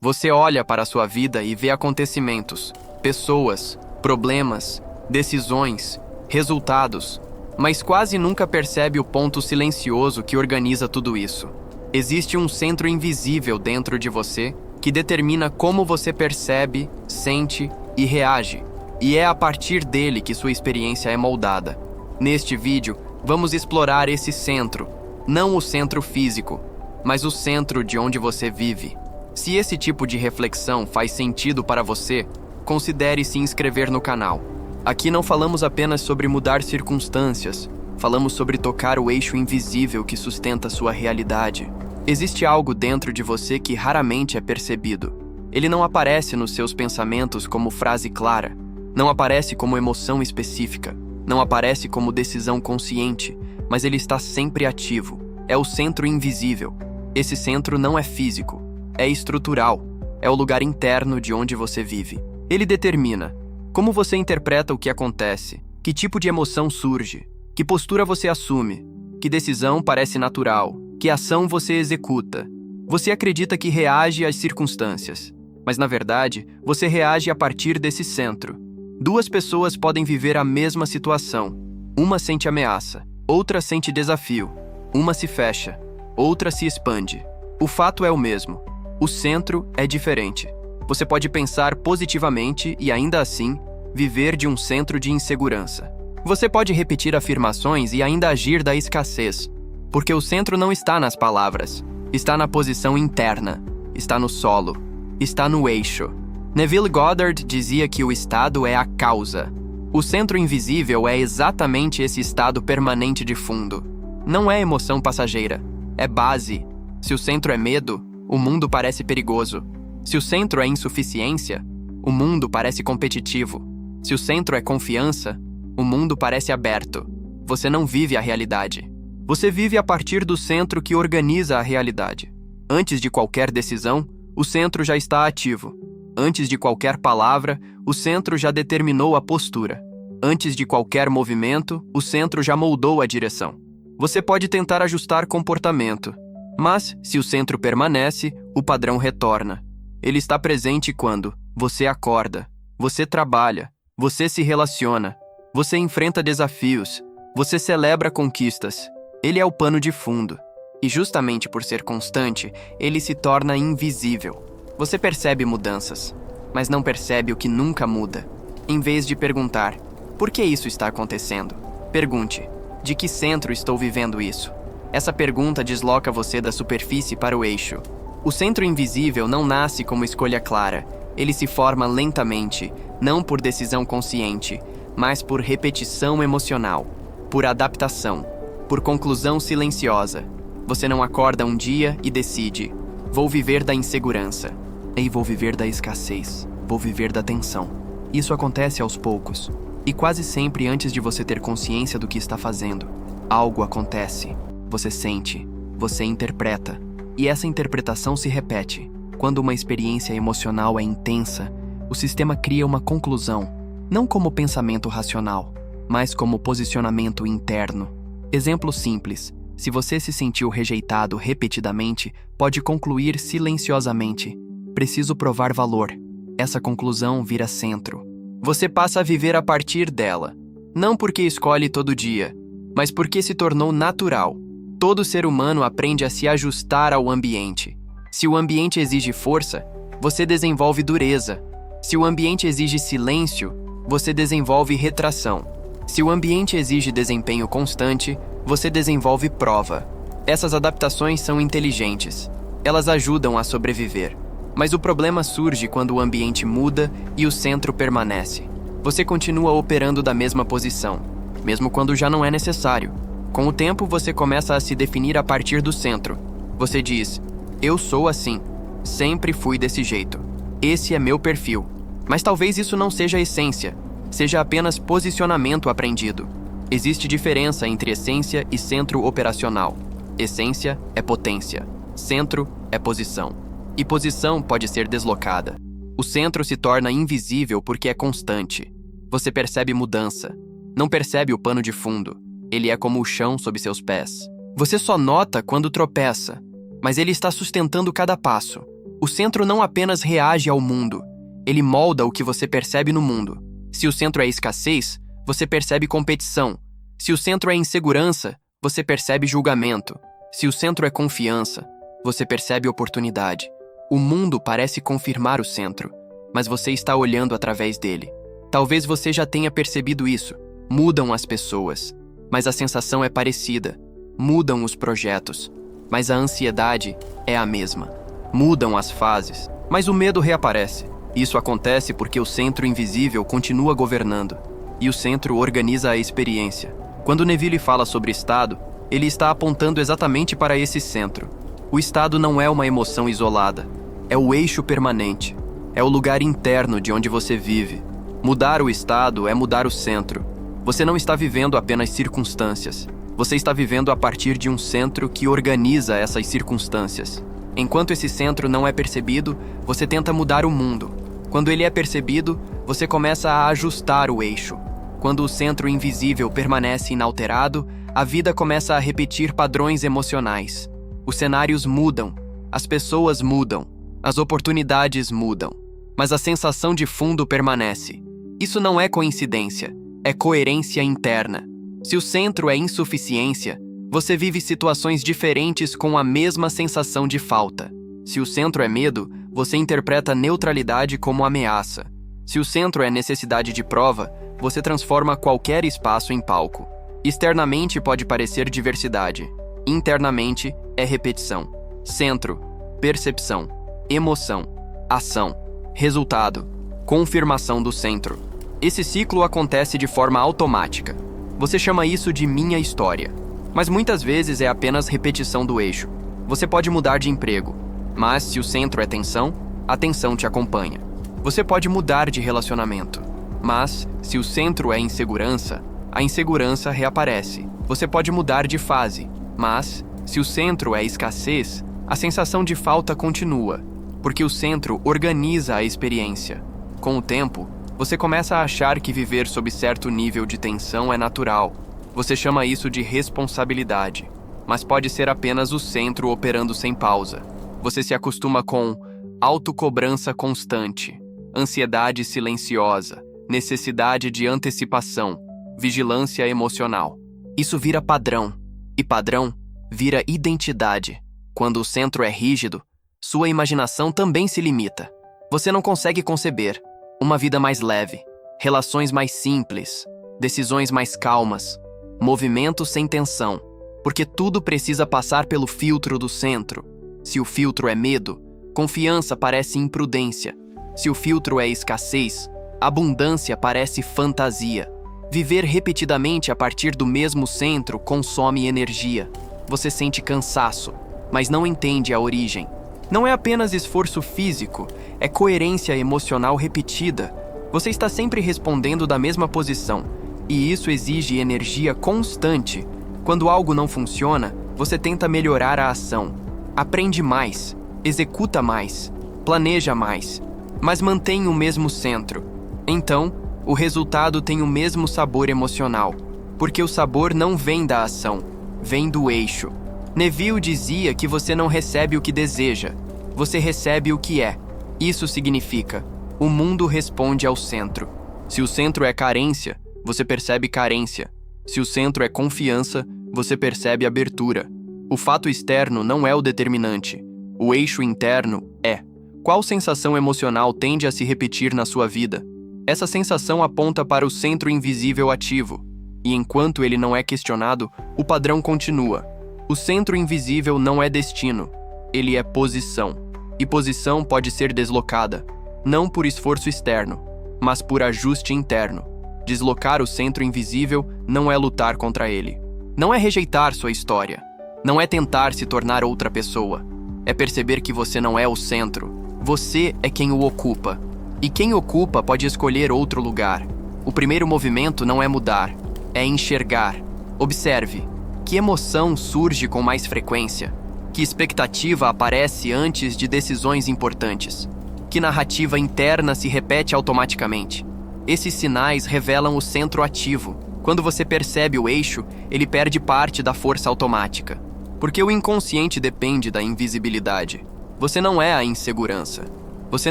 Você olha para a sua vida e vê acontecimentos, pessoas, problemas, decisões, resultados, mas quase nunca percebe o ponto silencioso que organiza tudo isso. Existe um centro invisível dentro de você que determina como você percebe, sente e reage, e é a partir dele que sua experiência é moldada. Neste vídeo, vamos explorar esse centro, não o centro físico, mas o centro de onde você vive. Se esse tipo de reflexão faz sentido para você, considere se inscrever no canal. Aqui não falamos apenas sobre mudar circunstâncias, falamos sobre tocar o eixo invisível que sustenta sua realidade. Existe algo dentro de você que raramente é percebido. Ele não aparece nos seus pensamentos como frase clara, não aparece como emoção específica, não aparece como decisão consciente, mas ele está sempre ativo. É o centro invisível. Esse centro não é físico, é estrutural, é o lugar interno de onde você vive. Ele determina como você interpreta o que acontece, que tipo de emoção surge, que postura você assume, que decisão parece natural, que ação você executa. Você acredita que reage às circunstâncias, mas na verdade, você reage a partir desse centro. Duas pessoas podem viver a mesma situação. Uma sente ameaça, outra sente desafio. Uma se fecha, outra se expande. O fato é o mesmo. O centro é diferente. Você pode pensar positivamente e, ainda assim, viver de um centro de insegurança. Você pode repetir afirmações e ainda agir da escassez, porque o centro não está nas palavras, está na posição interna, está no solo, está no eixo. Neville Goddard dizia que o estado é a causa. O centro invisível é exatamente esse estado permanente de fundo. Não é emoção passageira, é base. Se o centro é medo, o mundo parece perigoso. Se o centro é insuficiência, o mundo parece competitivo. Se o centro é confiança, o mundo parece aberto. Você não vive a realidade. Você vive a partir do centro que organiza a realidade. Antes de qualquer decisão, o centro já está ativo. Antes de qualquer palavra, o centro já determinou a postura. Antes de qualquer movimento, o centro já moldou a direção. Você pode tentar ajustar comportamento, mas, se o centro permanece, o padrão retorna. Ele está presente quando você acorda, você trabalha, você se relaciona, você enfrenta desafios, você celebra conquistas. Ele é o pano de fundo. E justamente por ser constante, ele se torna invisível. Você percebe mudanças, mas não percebe o que nunca muda. Em vez de perguntar, por que isso está acontecendo? Pergunte, de que centro estou vivendo isso? Essa pergunta desloca você da superfície para o eixo. O centro invisível não nasce como escolha clara. Ele se forma lentamente, não por decisão consciente, mas por repetição emocional, por adaptação, por conclusão silenciosa. Você não acorda um dia e decide, vou viver da insegurança. Ei, vou viver da escassez, vou viver da tensão. Isso acontece aos poucos, e quase sempre antes de você ter consciência do que está fazendo. Algo acontece, você sente, você interpreta, e essa interpretação se repete. Quando uma experiência emocional é intensa, o sistema cria uma conclusão, não como pensamento racional, mas como posicionamento interno. Exemplo simples, se você se sentiu rejeitado repetidamente, pode concluir silenciosamente, preciso provar valor. Essa conclusão vira centro. Você passa a viver a partir dela, não porque escolhe todo dia, mas porque se tornou natural. Todo ser humano aprende a se ajustar ao ambiente. Se o ambiente exige força, você desenvolve dureza. Se o ambiente exige silêncio, você desenvolve retração. Se o ambiente exige desempenho constante, você desenvolve prova. Essas adaptações são inteligentes. Elas ajudam a sobreviver. Mas o problema surge quando o ambiente muda e o centro permanece. Você continua operando da mesma posição, mesmo quando já não é necessário. Com o tempo, você começa a se definir a partir do centro. Você diz, eu sou assim, sempre fui desse jeito. Esse é meu perfil. Mas talvez isso não seja a essência, seja apenas posicionamento aprendido. Existe diferença entre essência e centro operacional. Essência é potência, centro é posição. E posição pode ser deslocada. O centro se torna invisível porque é constante. Você percebe mudança. Não percebe o pano de fundo. Ele é como o chão sob seus pés. Você só nota quando tropeça, mas ele está sustentando cada passo. O centro não apenas reage ao mundo, ele molda o que você percebe no mundo. Se o centro é escassez, você percebe competição. Se o centro é insegurança, você percebe julgamento. Se o centro é confiança, você percebe oportunidade. O mundo parece confirmar o centro, mas você está olhando através dele. Talvez você já tenha percebido isso. Mudam as pessoas, mas a sensação é parecida. Mudam os projetos, mas a ansiedade é a mesma. Mudam as fases, mas o medo reaparece. Isso acontece porque o centro invisível continua governando, e o centro organiza a experiência. Quando Neville fala sobre estado, ele está apontando exatamente para esse centro. O estado não é uma emoção isolada, é o eixo permanente, é o lugar interno de onde você vive. Mudar o estado é mudar o centro. Você não está vivendo apenas circunstâncias, você está vivendo a partir de um centro que organiza essas circunstâncias. Enquanto esse centro não é percebido, você tenta mudar o mundo. Quando ele é percebido, você começa a ajustar o eixo. Quando o centro invisível permanece inalterado, a vida começa a repetir padrões emocionais. Os cenários mudam, as pessoas mudam, as oportunidades mudam, mas a sensação de fundo permanece. Isso não é coincidência, é coerência interna. Se o centro é insuficiência, você vive situações diferentes com a mesma sensação de falta. Se o centro é medo, você interpreta neutralidade como ameaça. Se o centro é necessidade de prova, você transforma qualquer espaço em palco. Externamente pode parecer diversidade. Internamente é repetição. Centro, percepção, emoção, ação, resultado, confirmação do centro. Esse ciclo acontece de forma automática. Você chama isso de minha história. Mas muitas vezes é apenas repetição do eixo. Você pode mudar de emprego, mas se o centro é tensão, a tensão te acompanha. Você pode mudar de relacionamento, mas se o centro é insegurança, a insegurança reaparece. Você pode mudar de fase, mas se o centro é escassez, a sensação de falta continua, porque o centro organiza a experiência. Com o tempo, você começa a achar que viver sob certo nível de tensão é natural. Você chama isso de responsabilidade, mas pode ser apenas o centro operando sem pausa. Você se acostuma com autocobrança constante, ansiedade silenciosa, necessidade de antecipação, vigilância emocional. Isso vira padrão, e padrão vira identidade. Quando o centro é rígido, sua imaginação também se limita. Você não consegue conceber uma vida mais leve, relações mais simples, decisões mais calmas, movimento sem tensão, porque tudo precisa passar pelo filtro do centro. Se o filtro é medo, confiança parece imprudência. Se o filtro é escassez, abundância parece fantasia. Viver repetidamente a partir do mesmo centro consome energia. Você sente cansaço, mas não entende a origem. Não é apenas esforço físico, é coerência emocional repetida. Você está sempre respondendo da mesma posição, e isso exige energia constante. Quando algo não funciona, você tenta melhorar a ação. Aprende mais, executa mais, planeja mais, mas mantém o mesmo centro. Então, o resultado tem o mesmo sabor emocional, porque o sabor não vem da ação, vem do eixo. Neville dizia que você não recebe o que deseja, você recebe o que é. Isso significa, o mundo responde ao centro. Se o centro é carência, você percebe carência. Se o centro é confiança, você percebe abertura. O fato externo não é o determinante. O eixo interno é. Qual sensação emocional tende a se repetir na sua vida? Essa sensação aponta para o centro invisível ativo. E enquanto ele não é questionado, o padrão continua. O centro invisível não é destino. Ele é posição. E posição pode ser deslocada, não por esforço externo, mas por ajuste interno. Deslocar o centro invisível não é lutar contra ele. Não é rejeitar sua história. Não é tentar se tornar outra pessoa. É perceber que você não é o centro. Você é quem o ocupa. E quem ocupa pode escolher outro lugar. O primeiro movimento não é mudar, é enxergar. Observe. Que emoção surge com mais frequência? Que expectativa aparece antes de decisões importantes? Que narrativa interna se repete automaticamente? Esses sinais revelam o centro ativo. Quando você percebe o eixo, ele perde parte da força automática. Porque o inconsciente depende da invisibilidade. Você não é a insegurança. Você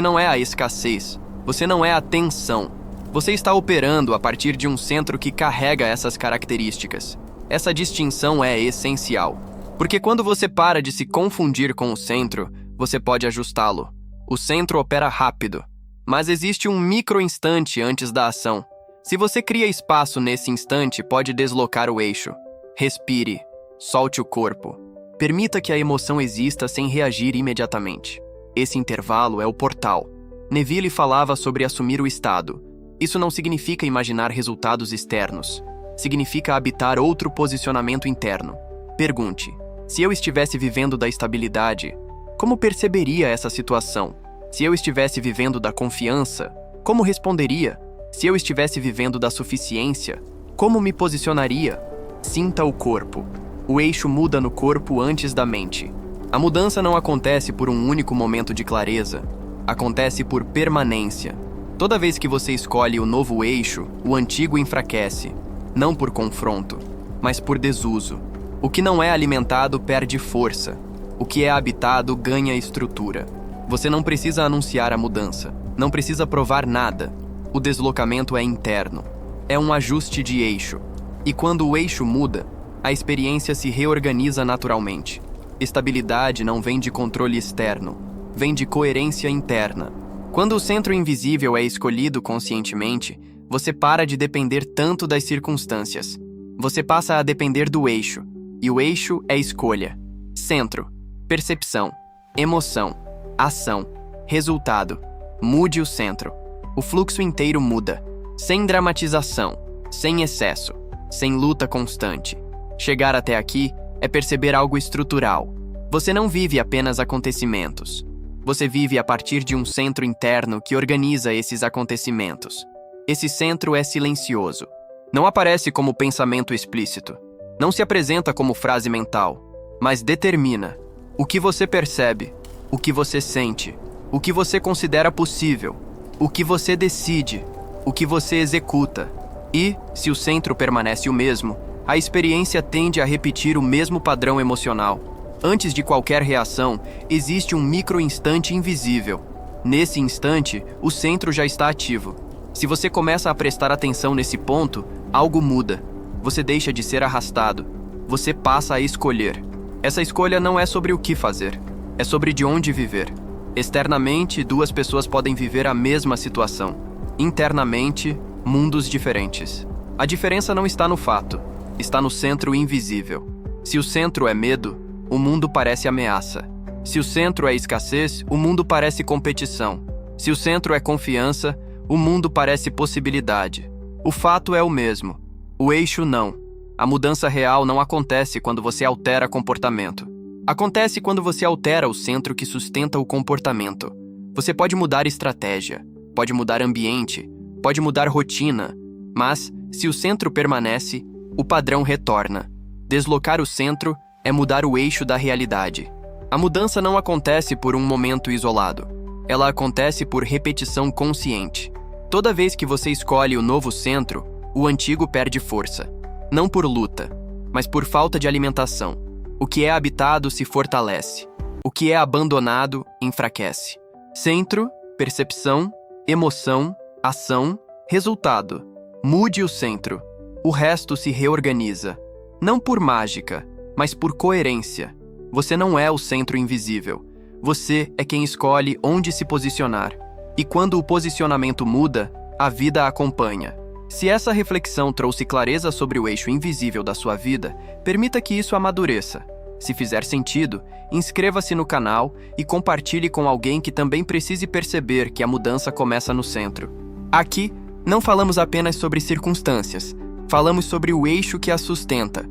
não é a escassez. Você não é a tensão. Você está operando a partir de um centro que carrega essas características. Essa distinção é essencial, porque quando você para de se confundir com o centro, você pode ajustá-lo. O centro opera rápido, mas existe um micro-instante antes da ação. Se você cria espaço nesse instante, pode deslocar o eixo. Respire, solte o corpo. Permita que a emoção exista sem reagir imediatamente. Esse intervalo é o portal. Neville falava sobre assumir o estado. Isso não significa imaginar resultados externos. Significa habitar outro posicionamento interno. Pergunte: se eu estivesse vivendo da estabilidade, como perceberia essa situação? Se eu estivesse vivendo da confiança, como responderia? Se eu estivesse vivendo da suficiência, como me posicionaria? Sinta o corpo. O eixo muda no corpo antes da mente. A mudança não acontece por um único momento de clareza. Acontece por permanência. Toda vez que você escolhe o novo eixo, o antigo enfraquece. Não por confronto, mas por desuso. O que não é alimentado perde força. O que é habitado ganha estrutura. Você não precisa anunciar a mudança. Não precisa provar nada. O deslocamento é interno. É um ajuste de eixo. E quando o eixo muda, a experiência se reorganiza naturalmente. Estabilidade não vem de controle externo. Vem de coerência interna. Quando o centro invisível é escolhido conscientemente, você para de depender tanto das circunstâncias. Você passa a depender do eixo. E o eixo é escolha. Centro, percepção, emoção, ação, resultado. Mude o centro. O fluxo inteiro muda. Sem dramatização, sem excesso, sem luta constante. Chegar até aqui é perceber algo estrutural. Você não vive apenas acontecimentos. Você vive a partir de um centro interno que organiza esses acontecimentos. Esse centro é silencioso. Não aparece como pensamento explícito. Não se apresenta como frase mental, mas determina o que você percebe, o que você sente, o que você considera possível, o que você decide, o que você executa. E, se o centro permanece o mesmo, a experiência tende a repetir o mesmo padrão emocional. Antes de qualquer reação, existe um micro-instante invisível. Nesse instante, o centro já está ativo. Se você começa a prestar atenção nesse ponto, algo muda. Você deixa de ser arrastado. Você passa a escolher. Essa escolha não é sobre o que fazer. É sobre de onde viver. Externamente, duas pessoas podem viver a mesma situação. Internamente, mundos diferentes. A diferença não está no fato. Está no centro invisível. Se o centro é medo, o mundo parece ameaça. Se o centro é escassez, o mundo parece competição. Se o centro é confiança, o mundo parece possibilidade. O fato é o mesmo. O eixo não. A mudança real não acontece quando você altera comportamento. Acontece quando você altera o centro que sustenta o comportamento. Você pode mudar estratégia, pode mudar ambiente, pode mudar rotina, mas, se o centro permanece, o padrão retorna. Deslocar o centro é mudar o eixo da realidade. A mudança não acontece por um momento isolado. Ela acontece por repetição consciente. Toda vez que você escolhe o novo centro, o antigo perde força. Não por luta, mas por falta de alimentação. O que é habitado se fortalece. O que é abandonado enfraquece. Centro, percepção, emoção, ação, resultado. Mude o centro. O resto se reorganiza. Não por mágica, mas por coerência. Você não é o centro invisível. Você é quem escolhe onde se posicionar. E quando o posicionamento muda, a vida acompanha. Se essa reflexão trouxe clareza sobre o eixo invisível da sua vida, permita que isso amadureça. Se fizer sentido, inscreva-se no canal e compartilhe com alguém que também precise perceber que a mudança começa no centro. Aqui, não falamos apenas sobre circunstâncias. Falamos sobre o eixo que as sustenta.